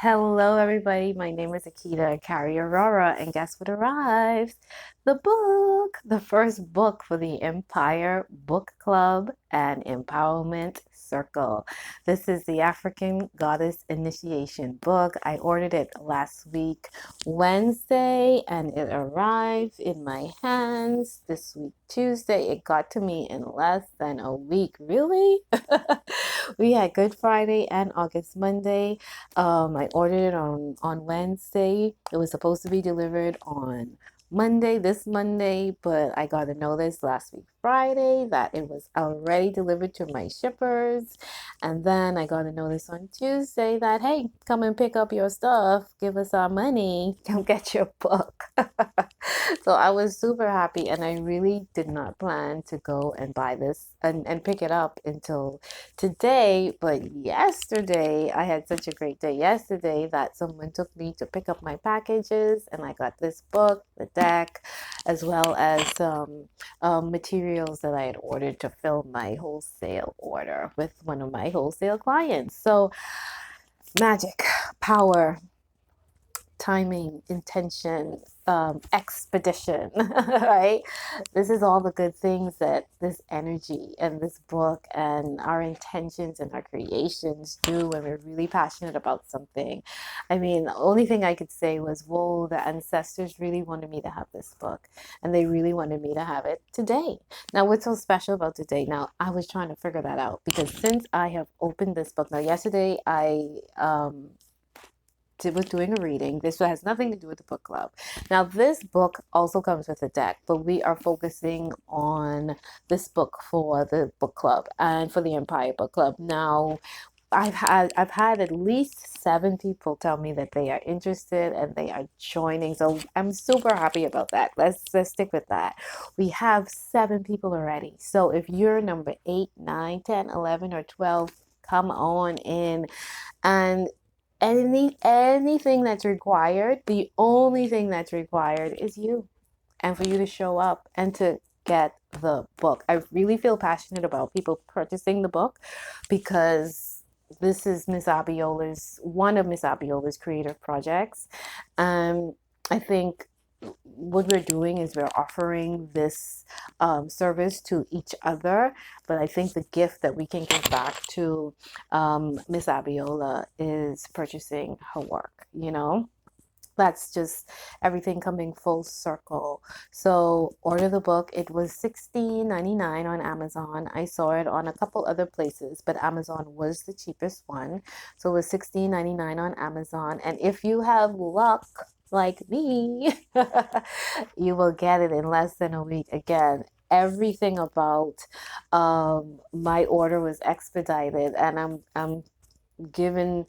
Hello, everybody. My name is Akita Carrie Aurora, and guess what arrives? The book, the first book for the Empire Book Club and Empowerment Circle. This is the African Goddess Initiation book. I ordered it last week, Wednesday, and it arrived in my hands this week, Tuesday. It got to me in less than a week. Really? We had Good Friday and August Monday. I ordered it on Wednesday. It was supposed to be delivered on Monday, this Monday, but I got a notice last week Friday that it was already delivered to my shippers. And then I got a notice on Tuesday that, hey, come and pick up your stuff, give us our money, come get your book. So I was super happy, and I really did not plan to go and buy this and pick it up until today. But yesterday, I had such a great day yesterday that someone took me to pick up my packages, and I got this book, the deck, as well as some materials that I had ordered to fill my wholesale order with one of my wholesale clients. So, magic, power, timing, intention, expedition, right? This is all the good things that this energy and this book and our intentions and our creations do when we're really passionate about something. I mean, the only thing I could say was, whoa, the ancestors really wanted me to have this book, and they really wanted me to have it today. Now, what's so special about today? Now, I was trying to figure that out because since I have opened this book, now, yesterday I was doing a reading. This has nothing to do with the book club. Now, this book also comes with a deck, but we are focusing on this book for the book club and for the Empire Book Club. Now, I've had at least 7 people tell me that they are interested and they are joining. So I'm super happy about that. Let's stick with that. We have 7 people already. So if you're number 8, 9, 10, 11, or 12, come on in. And anything that's required, the only thing that's required is you, and for you to show up and to get the book. I really feel passionate about people purchasing the book because this is one of Miss Abiola's creative projects. I think what we're doing is we're offering this service to each other, but I think the gift that we can give back to Miss Abiola is purchasing her work, that's just everything coming full circle. So order the book. It was $16.99 on Amazon. I saw it on a couple other places, but Amazon was the cheapest one. So it was $16.99 on Amazon. And if you have luck like me, you will get it in less than a week. Again, everything about my order was expedited, and I'm given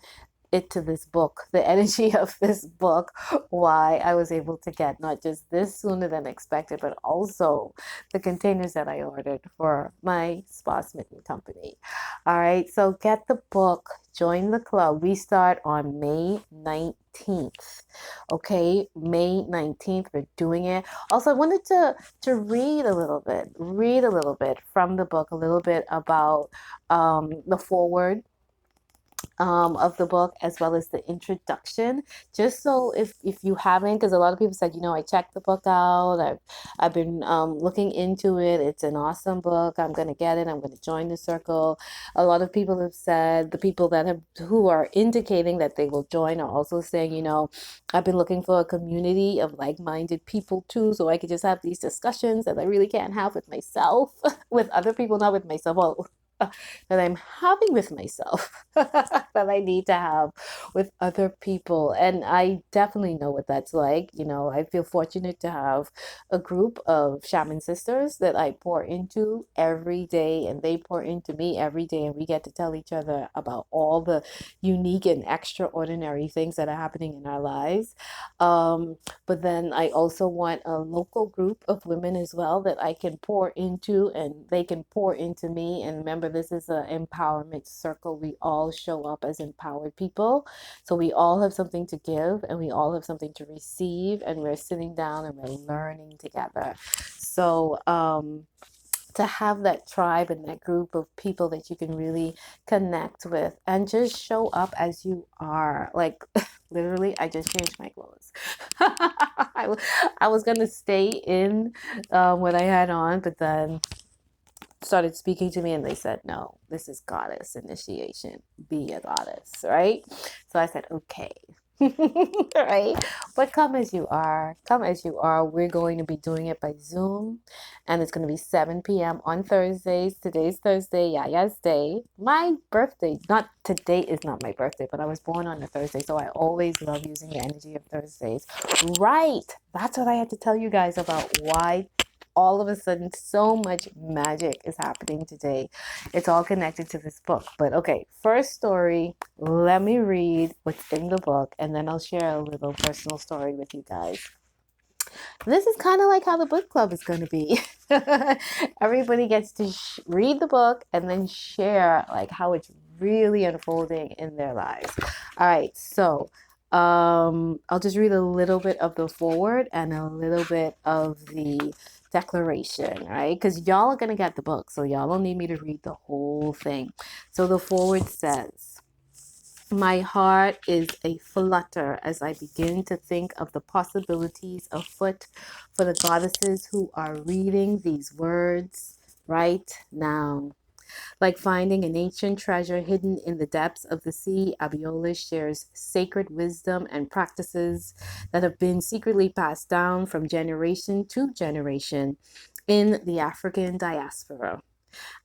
it to this book, the energy of this book, why I was able to get not just this sooner than expected, but also the containers that I ordered for my spa smitten company. All right, so get the book, join the club. We start on May 19th. Okay, May 19th, we're doing it. Also, I wanted to read a little bit from the book, a little bit about the forward of the book, as well as the introduction, just so if you haven't, because a lot of people said, I checked the book out, I've been looking into it, it's an awesome book, I'm going to get it, I'm going to join the circle. A lot of people have said, the people who are indicating that they will join are also saying, I've been looking for a community of like-minded people too, so I could just have these discussions that I really can't have with myself, with other people, not with myself. Well, that I'm having with myself that I need to have with other people. And I definitely know what that's like. I feel fortunate to have a group of shaman sisters that I pour into every day, and they pour into me every day. And we get to tell each other about all the unique and extraordinary things that are happening in our lives. But then I also want a local group of women as well that I can pour into, and they can pour into me. And remember, this is an empowerment circle. We all show up as empowered people. So we all have something to give, and we all have something to receive, and we're sitting down and we're learning together. So, to have that tribe and that group of people that you can really connect with and just show up as you are. Like literally, I just changed my clothes. I was gonna stay in what I had on, but then started speaking to me and they said, no, this is goddess initiation. Be a goddess, right? So I said, okay. Right? But come as you are. Come as you are. We're going to be doing it by Zoom. And it's going to be 7 p.m. on Thursdays. Today's Thursday, Yaya's day. My birthday, not today is not my birthday, but I was born on a Thursday. So I always love using the energy of Thursdays. Right. That's what I had to tell you guys about why all of a sudden so much magic is happening today. It's all connected to this book. But okay, first story, let me read what's in the book and then I'll share a little personal story with you guys. This is kind of like how the book club is going to be. Everybody gets to read the book and then share like how it's really unfolding in their lives. All right, so I'll just read a little bit of the foreword and a little bit of the declaration, right? Because y'all are going to get the book, so y'all don't need me to read the whole thing. So the foreword says, my heart is a flutter as I begin to think of the possibilities afoot for the goddesses who are reading these words right now. Like finding an ancient treasure hidden in the depths of the sea, Abiola shares sacred wisdom and practices that have been secretly passed down from generation to generation in the African diaspora.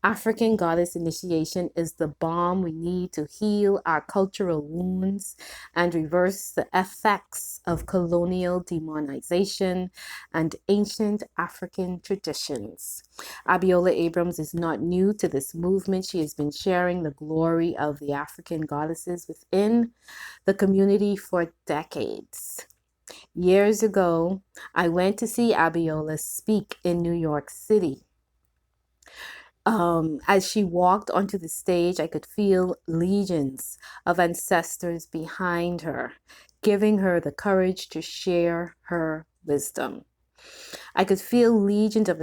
African goddess initiation is the balm we need to heal our cultural wounds and reverse the effects of colonial demonization and ancient African traditions. Abiola Abrams is not new to this movement. She has been sharing the glory of the African goddesses within the community for decades. Years ago, I went to see Abiola speak in New York City. As she walked onto the stage, I could feel legions of ancestors behind her, giving her the courage to share her wisdom. I could feel legions of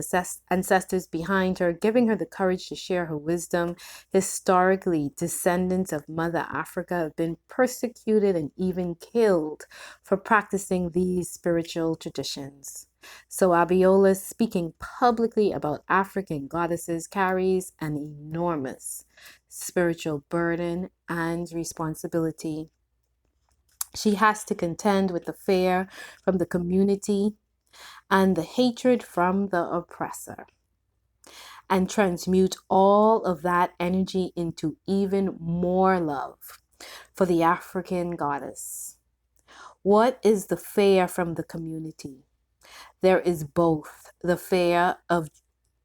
ancestors behind her, giving her the courage to share her wisdom. Historically, descendants of Mother Africa have been persecuted and even killed for practicing these spiritual traditions. So Abiola speaking publicly about African goddesses carries an enormous spiritual burden and responsibility. She has to contend with the fear from the community and the hatred from the oppressor, and transmute all of that energy into even more love for the African goddess. What is the fear from the community? There is both the fear of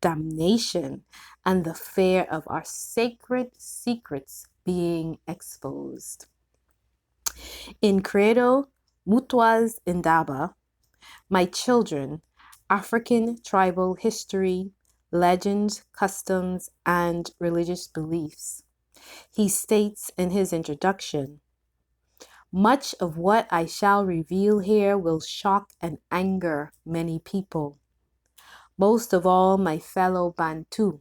damnation and the fear of our sacred secrets being exposed. In Credo Mutwas Indaba, my children, African tribal history, legends, customs, and religious beliefs. He states in his introduction, much of what I shall reveal here will shock and anger many people, most of all my fellow Bantu,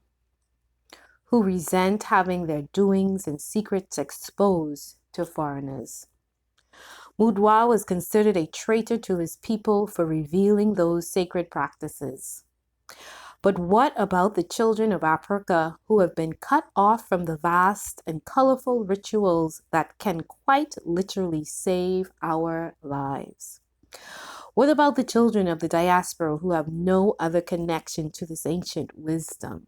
who resent having their doings and secrets exposed to foreigners. Mudwa was considered a traitor to his people for revealing those sacred practices. But what about the children of Africa who have been cut off from the vast and colorful rituals that can quite literally save our lives? What about the children of the diaspora who have no other connection to this ancient wisdom?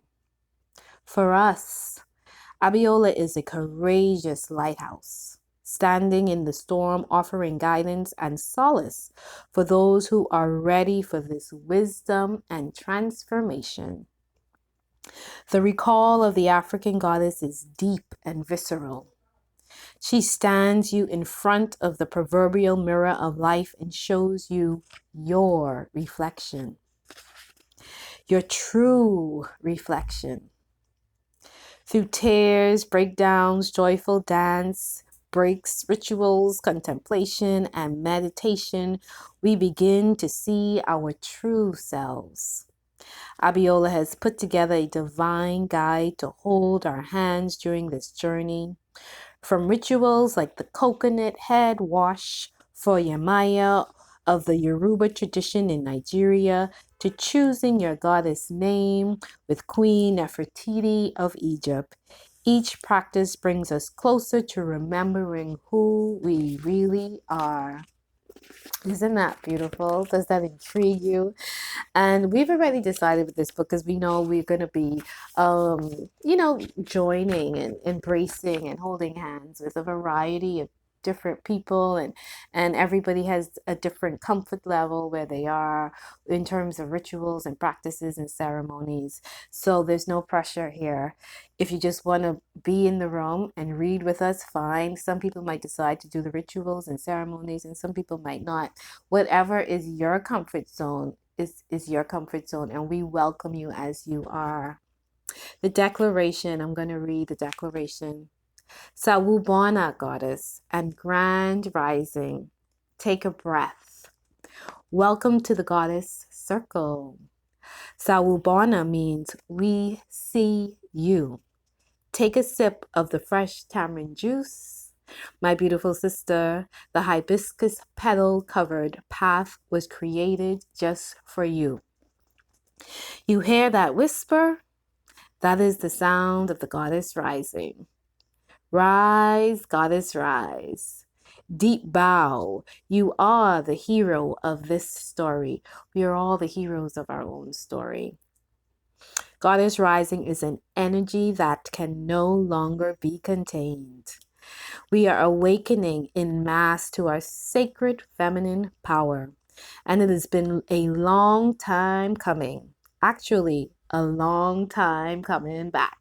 For us, Abiola is a courageous lighthouse, standing in the storm, offering guidance and solace for those who are ready for this wisdom and transformation. The recall of the African goddess is deep and visceral. She stands you in front of the proverbial mirror of life and shows you your reflection, your true reflection. Through tears, breakdowns, joyful dance, breaks, rituals, contemplation, and meditation, we begin to see our true selves. Abiola has put together a divine guide to hold our hands during this journey. From rituals like the coconut head wash for Yamaya of the Yoruba tradition in Nigeria to choosing your goddess name with Queen Nefertiti of Egypt. Each practice brings us closer to remembering who we really are. Isn't that beautiful? Does that intrigue you? And we've already decided with this book because we know we're going to be, joining and embracing and holding hands with a variety of different people, and everybody has a different comfort level where they are in terms of rituals and practices and ceremonies. So there's no pressure here. If you just want to be in the room and read with us, fine. Some people might decide to do the rituals and ceremonies, and some people might not. Whatever is your comfort zone is your comfort zone, and we welcome you as you are. The declaration, I'm going to read the declaration. Sawubona, goddess, and grand rising. Take a breath. Welcome to the goddess circle. Sawubona means we see you. Take a sip of the fresh tamarind juice. My beautiful sister, the hibiscus petal covered path was created just for you. You hear that whisper? That is the sound of the goddess rising. Rise, goddess, rise. Deep bow. You are the hero of this story. We are all the heroes of our own story. Goddess rising is an energy that can no longer be contained. We are awakening in mass to our sacred feminine power. And it has been a long time coming. Actually, a long time coming back.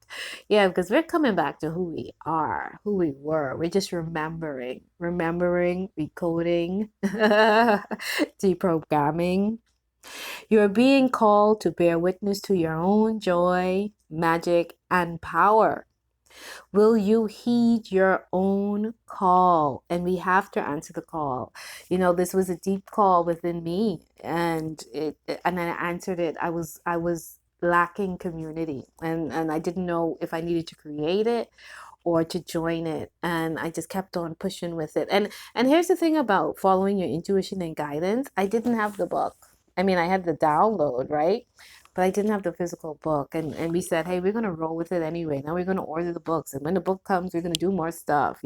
Yeah, because we're coming back to who we are, who we were. We're just remembering, recoding, deprogramming. You're being called to bear witness to your own joy, magic, and power. Will you heed your own call? And we have to answer the call. This was a deep call within me, and I answered it. I was lacking community, and I didn't know if I needed to create it or to join it, and I just kept on pushing with it. And here's the thing about following your intuition and guidance. I didn't have the book. I mean, I had the download, right? But I didn't have the physical book. And we said, hey, we're going to roll with it anyway. Now we're going to order the books. And when the book comes, we're going to do more stuff.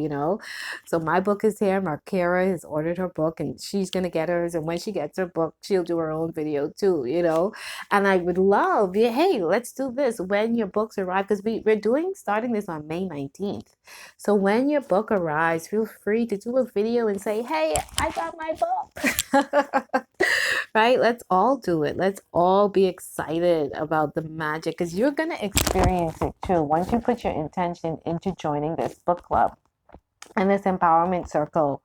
So my book is here. Markera has ordered her book, and she's going to get hers. And when she gets her book, she'll do her own video too. And I would love, hey, let's do this when your books arrive. Because we're starting this on May 19th. So when your book arrives, feel free to do a video and say, hey, I got my book. Right? Let's all do it. Let's all be excited about the magic, because you're going to experience it too once you put your intention into joining this book club and this empowerment circle.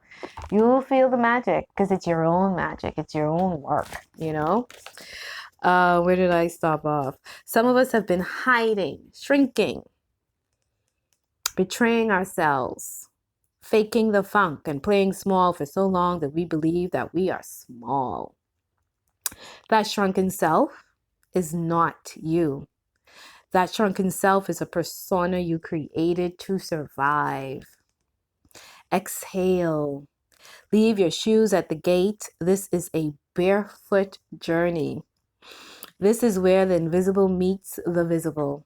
You'll feel the magic because it's your own magic. It's your own work. Where did I stop off? Some of us have been hiding, shrinking, betraying ourselves, faking the funk, and playing small for so long that we believe that we are small. That shrunken self is not you. That shrunken self is a persona you created to survive. Exhale. Leave your shoes at the gate. This is a barefoot journey. This is where the invisible meets the visible.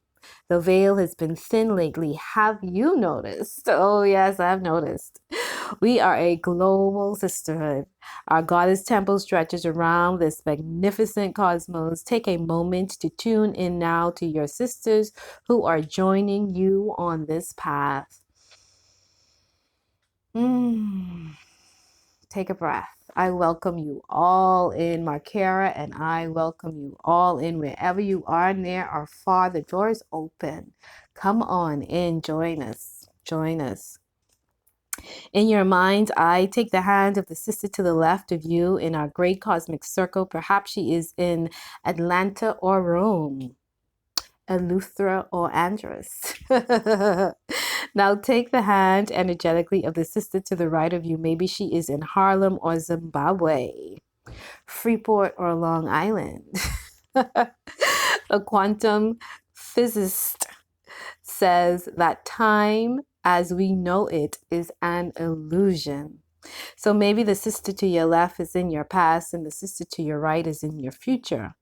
The veil has been thin lately. Have you noticed? Oh, yes, I've noticed. We are a global sisterhood. Our goddess temple stretches around this magnificent cosmos. Take a moment to tune in now to your sisters who are joining you on this path. Take a breath. I welcome you all in, Markera, and I welcome you all in wherever you are, near or far. The door is open. Come on in, join us. Join us. In your mind's eye, take the hand of the sister to the left of you in our great cosmic circle. Perhaps she is in Atlanta or Rome, Eleuthera or Andros. Now take the hand energetically of the sister to the right of you. Maybe she is in Harlem or Zimbabwe, Freeport or Long Island. A quantum physicist says that time as we know it is an illusion. So maybe the sister to your left is in your past and the sister to your right is in your future.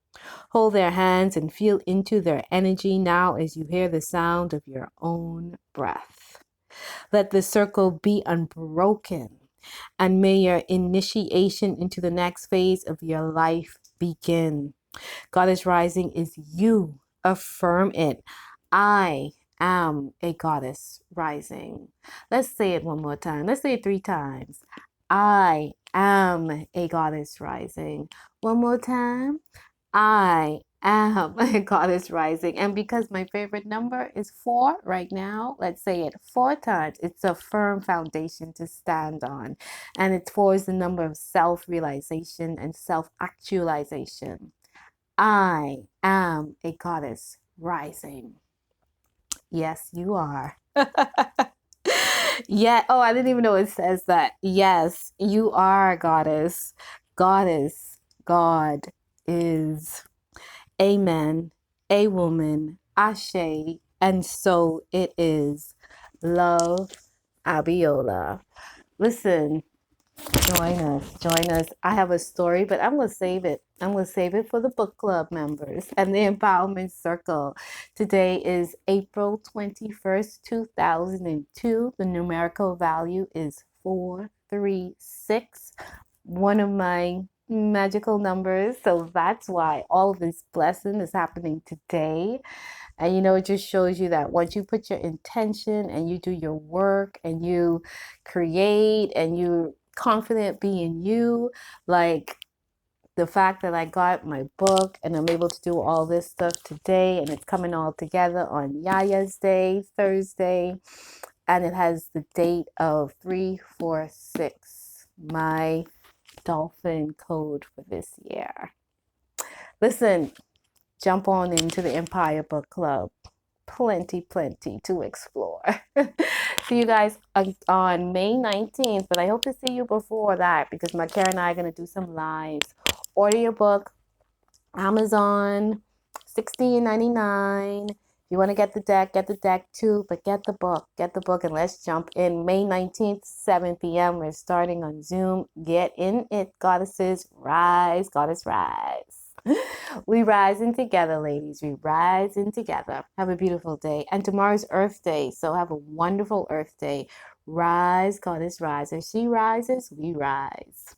Hold their hands and feel into their energy now as you hear the sound of your own breath. Let the circle be unbroken, and may your initiation into the next phase of your life begin. Goddess rising is you. Affirm it. I am a goddess rising. Let's say it one more time. Let's say it 3 times. I am a goddess rising. One more time. I am a goddess rising. And because my favorite number is 4 right now, let's say it 4 times. It's a firm foundation to stand on. And it's 4 is the number of self-realization and self-actualization. I am a goddess rising. Yes, you are. Yeah. Oh, I didn't even know it says that. Yes, you are a goddess. Goddess. God is. Amen. A woman. Ashe. And so it is. Love, Abiola. Listen, join us. Join us. I have a story, but I'm going to save it. I'm going to save it for the book club members and the empowerment circle. Today is April 21st, 2002. The numerical value is 436. One of my magical numbers. So that's why all of this blessing is happening today. And it just shows you that once you put your intention and you do your work and you create and you confident being you, like the fact that I got my book and I'm able to do all this stuff today and it's coming all together on Yaya's Day, Thursday, and it has the date of 346, my dolphin code for this year. Listen, jump on into the Empire Book Club. Plenty to explore. See you guys on May 19th, but I hope to see you before that because my Karen and I are going to do some lives. Order your book, Amazon, $16.99. If you want to get the deck too, but get the book, and let's jump in. May 19th, 7 p.m. We're starting on Zoom. Get in it, goddesses. Rise, goddess, rise. We rising together, ladies. We rising together. Have a beautiful day. And tomorrow's Earth Day, so have a wonderful Earth Day. Rise, goddess, rise. As she rises, we rise.